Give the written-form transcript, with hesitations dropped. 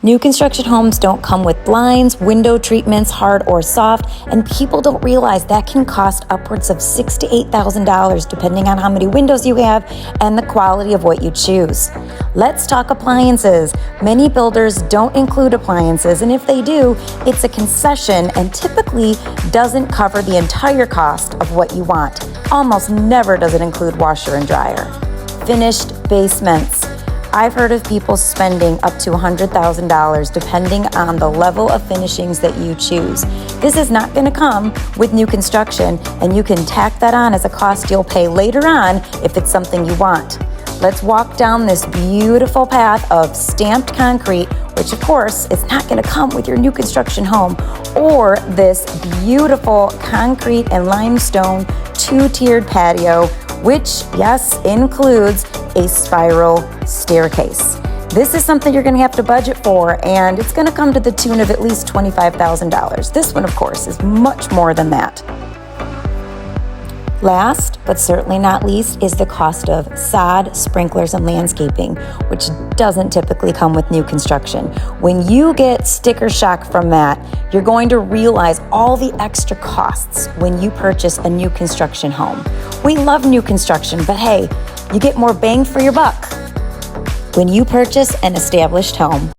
New construction homes don't come with blinds, window treatments, hard or soft, and people don't realize that can cost upwards of $6,000 to $8,000 depending on how many windows you have and the quality of what you choose. Let's talk appliances. Many builders don't include appliances, and if they do, it's a concession and typically doesn't cover the entire cost of what you want. Almost never does it include washer and dryer. Finished basements. I've heard of people spending up to $100,000 depending on the level of finishings that you choose. This is not going to come with new construction, and you can tack that on as a cost you'll pay later on if it's something you want. Let's walk down this beautiful path of stamped concrete, which of course is not going to come with your new construction home, or this beautiful concrete and limestone two-tiered patio, which, yes, includes a spiral staircase. This is something you're going to have to budget for, and it's going to come to the tune of at least $25,000. This one, of course, is much more than that. Last, but certainly not least, is the cost of sod, sprinklers, and landscaping, which doesn't typically come with new construction. When you get sticker shock from that, you're going to realize all the extra costs when you purchase a new construction home. We love new construction, but hey, you get more bang for your buck when you purchase an established home.